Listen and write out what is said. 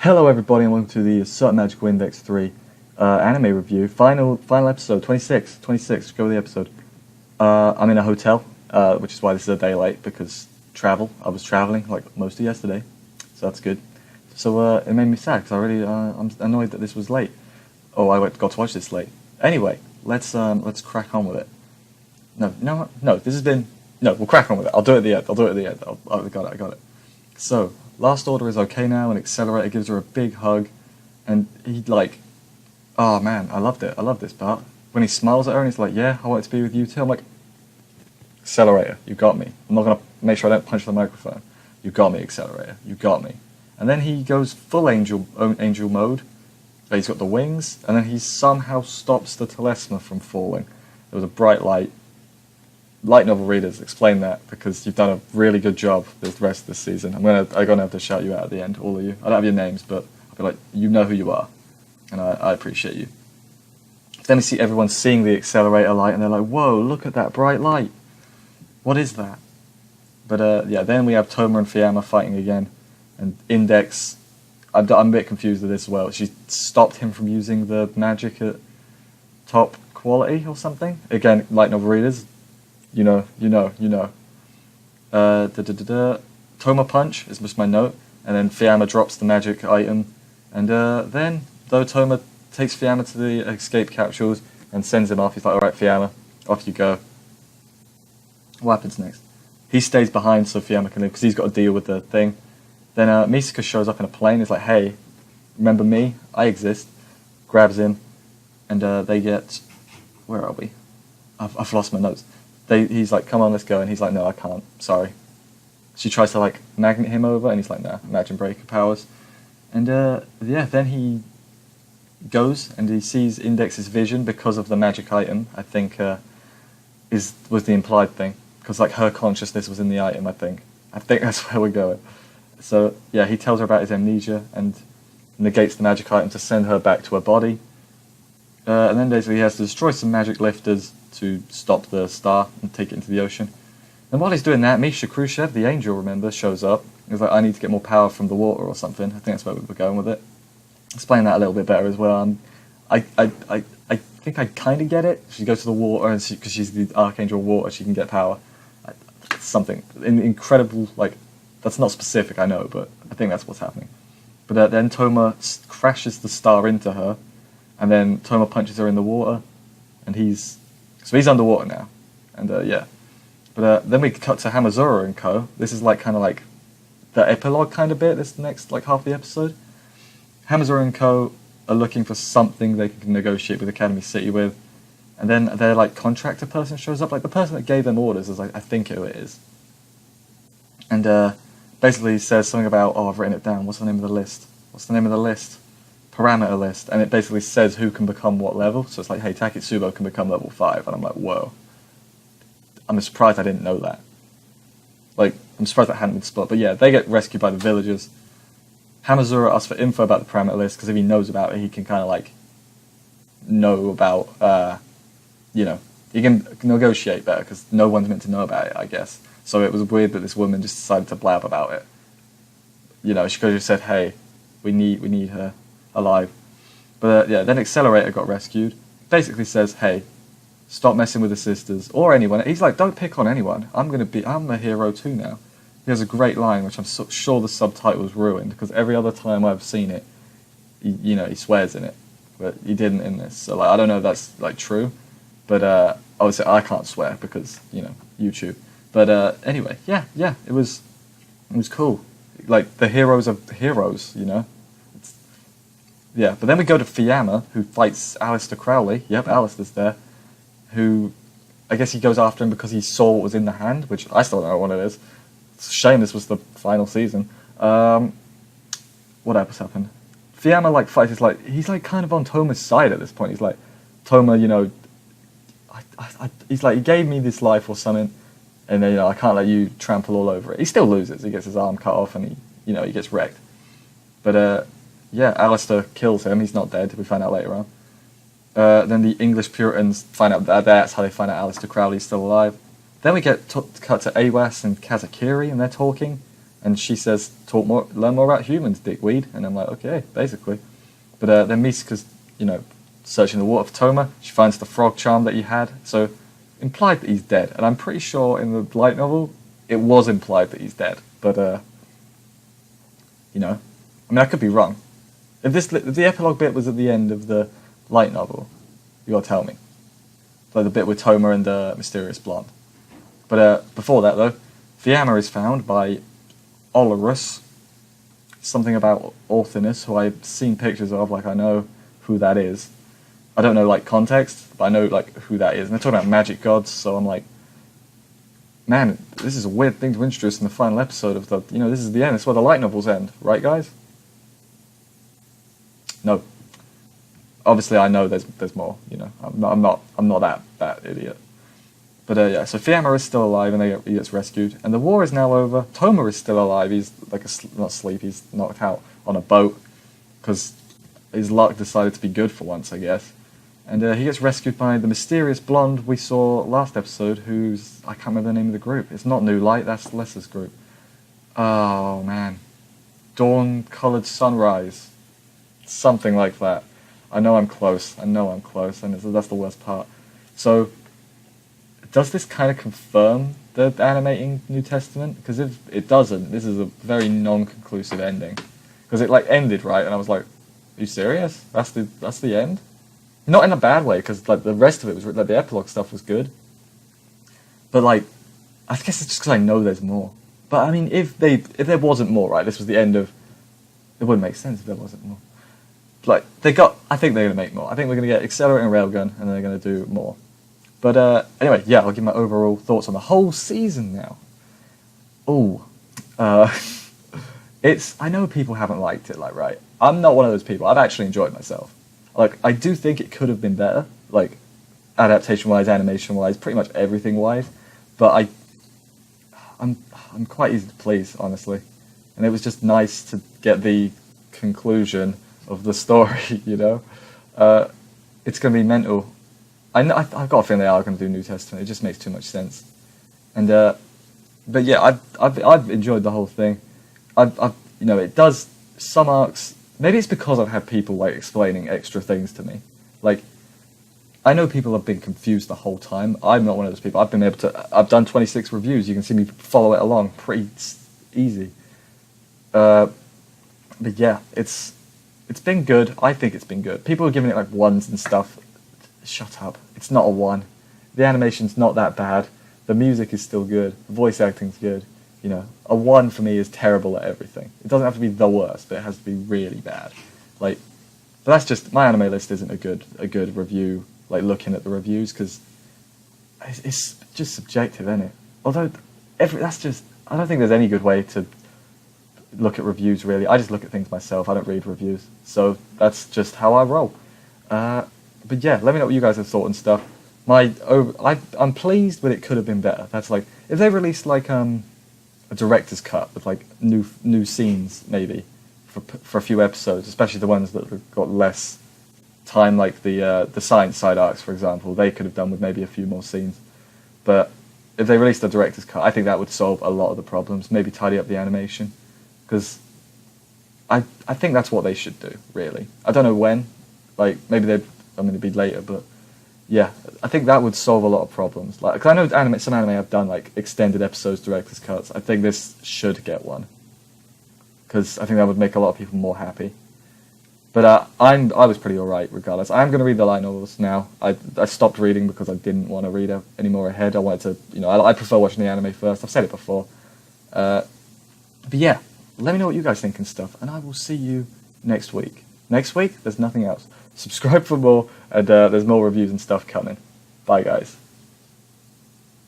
Hello everybody and welcome to the Certain Magical Index 3 anime review. Final episode, 26. Go with the episode. I'm in a hotel, which is why this is a day late, because I was traveling like most of yesterday, so that's good. So it made me sad, because I'm annoyed that this was late. Oh, I got to watch this late. Anyway, let's crack on with it. We'll crack on with it. I'll do it at the end. I got it. So, Last Order is okay now, and Accelerator gives her a big hug, and oh man, I loved it. I love this part. When he smiles at her and he's like, yeah, I want to be with you too. I'm like, Accelerator, you got me. I'm not going to make sure I don't punch the microphone. You got me, Accelerator. You got me. And then he goes full angel mode. He's got the wings, and then he somehow stops the Telesma from falling. There was a bright light. Light novel readers, explain that, because you've done a really good job the rest of this season. I'm gonna have to shout you out at the end, all of you. I don't have your names, but I'll be like, you know who you are, and I appreciate you. Then we see everyone seeing the Accelerator light, and they're like, whoa, look at that bright light. What is that? But then we have Toma and Fiamma fighting again, and Index, I'm a bit confused with this as well. She stopped him from using the magic at top quality or something. Again, light novel readers, you know. Toma punch is just my note, and then Fiamma drops the magic item, and then, though Toma takes Fiamma to the escape capsules and sends him off, he's like, alright Fiamma, off you go. What happens next? He stays behind so Fiamma can live, because he's got to deal with the thing. Then Misaka shows up in a plane, he's like, hey, remember me? I exist. Grabs him, and they get... Where are we? I've lost my notes. He's like, come on, let's go, and he's like, no, I can't, sorry. She tries to magnet him over, and he's like, nah, imagine breaker powers. And then he goes, and he sees Index's vision because of the magic item, I think was the implied thing. Because her consciousness was in the item, I think. I think that's where we're going. So, yeah, he tells her about his amnesia, and negates the magic item to send her back to her body. And then basically he has to destroy some magic lifters to stop the star and take it into the ocean. And while he's doing that, Misha Khrushchev, the angel, remember, shows up. He's like, I need to get more power from the water or something. I think that's where we were going with it. Explain that a little bit better as well. I think I kind of get it. She goes to the water, and because she's the Archangel of Water, she can get power. Something incredible, that's not specific, I know, but I think that's what's happening. But then Toma crashes the star into her, and then Toma punches her in the water, and he's underwater now, and But then we cut to Hamazura and Co. This is kind of the epilogue kind of bit. This next half of the episode. Hamazura and Co. are looking for something they can negotiate with Academy City with, and then their contractor person shows up, the person that gave them orders is I think who it is, and basically says something about, oh, I've written it down. What's the name of the list? Parameter list, and it basically says who can become what level. So it's hey, Taketsubo can become level 5, and I'm like, whoa. I'm surprised I didn't know that. I'm surprised that hadn't been split. But yeah, they get rescued by the villagers. Hamazura asks for info about the parameter list, because if he knows about it, he can kind of know about, he can negotiate better, because no one's meant to know about it, I guess. So it was weird that this woman just decided to blab about it. She could have just said, hey, we need her alive. But then Accelerator got rescued. Basically says, hey, stop messing with the sisters or anyone. He's like, don't pick on anyone. I'm a hero too now. He has a great line, which I'm sure the subtitles ruined, because every other time I've seen it, he swears in it, but he didn't in this. So I don't know if that's true, but obviously I can't swear because YouTube. But anyway, yeah, it was cool. The heroes of heroes, Yeah, but then we go to Fiamma, who fights Aleister Crowley. Yep, Aleister's there. Who, I guess he goes after him because he saw what was in the hand, which I still don't know what it is. It's a shame this was the final season. What else happened? Fiamma, fights, he's kind of on Toma's side at this point. He's like, Toma, he's like, he gave me this life or something, and then, I can't let you trample all over it. He still loses. He gets his arm cut off, and he gets wrecked. But, yeah, Aleister kills him. He's not dead. We find out later on. Then the English Puritans find out that's how they find out Aleister Crowley's still alive. Then we get cut to Awas and Kazakiri, and they're talking. and she says, learn more about humans, dickweed. And I'm like, okay, basically. But then Misaka's, searching the water for Toma. She finds the frog charm that he had, so implied that he's dead. And I'm pretty sure in the light novel, it was implied that he's dead. But, I mean, I could be wrong. If the epilogue bit was at the end of the light novel, you gotta tell me. Like the bit with Toma and the mysterious blonde. But before that, though, Fiamma is found by Olorus. Something about Orthinus, who I've seen pictures of, like I know who that is. I don't know, like, context, but I know, like, who that is. And they're talking about magic gods, so I'm like, man, this is a weird thing to introduce in the final episode of the, this is the end, this is where the light novels end, right, guys? No. Obviously, I know there's more, I'm not that idiot. But, yeah, so Fiamma is still alive, and he gets rescued, and the war is now over. Toma is still alive, he's, like, not asleep, he's knocked out on a boat, because his luck decided to be good for once, I guess. And he gets rescued by the mysterious blonde we saw last episode, who's... I can't remember the name of the group. It's not New Light, that's Lesser's group. Oh, man. Dawn-Coloured Sunrise. Something like that. I know I'm close, and that's the worst part. So, does this kind of confirm the animating New Testament? Because if it doesn't, this is a very non-conclusive ending. Because it, like, ended, right? And I was like, are you serious? That's the end? Not in a bad way, because like the rest of it was like the epilogue stuff was good. But like, I guess it's just because I know there's more. But I mean, if there wasn't more, right? This was the end of. It wouldn't make sense if there wasn't more. Like I think they're gonna make more. I think we're gonna get Accelerating Railgun, and they're gonna do more. But anyway, yeah, I'll give my overall thoughts on the whole season now. I know people haven't liked it, like, right? I'm not one of those people. I've actually enjoyed myself. Like, I do think it could have been better, like, adaptation-wise, animation-wise, pretty much everything-wise, but I'm quite easy to please, honestly. And it was just nice to get the conclusion of the story, It's going to be mental. I've got a feeling they are going to do New Testament. It just makes too much sense. And, but yeah, I've enjoyed the whole thing. It does some arcs. Maybe it's because I've had people like explaining extra things to me. Like, I know people have been confused the whole time. I'm not one of those people. I've done 26 reviews. You can see me follow it along pretty easy. But yeah, it's been good. I think it's been good. People are giving it like ones and stuff. Shut up. It's not a 1. The animation's not that bad. The music is still good. The voice acting's good. A 1 for me is terrible at everything. It doesn't have to be the worst, but it has to be really bad. Like, but that's just, my anime list isn't a good review, like looking at the reviews, because it's just subjective, isn't it? Although, I don't think there's any good way to look at reviews, really. I just look at things myself, I don't read reviews. So that's just how I roll. But yeah, let me know what you guys have thought and stuff. I'm pleased, but it could have been better. That's like, if they released like, a director's cut with like new scenes maybe for a few episodes, especially the ones that have got less time, like the science side arcs, for example, they could have done with maybe a few more scenes. But if they released a director's cut, I think that would solve a lot of the problems. Maybe tidy up the animation, because I think that's what they should do. Really, I don't know when. Like maybe it'd be later, but. Yeah, I think that would solve a lot of problems. Like, 'cause I know some anime have done like extended episodes, director's cuts. I think this should get one, because I think that would make a lot of people more happy. But I was pretty alright regardless. I am going to read the light novels now. I stopped reading because I didn't want to read any more ahead. I wanted to, I prefer watching the anime first. I've said it before. But yeah, let me know what you guys think and stuff, and I will see you next week. Next week, there's nothing else. Subscribe for more, and there's more reviews and stuff coming. Bye, guys.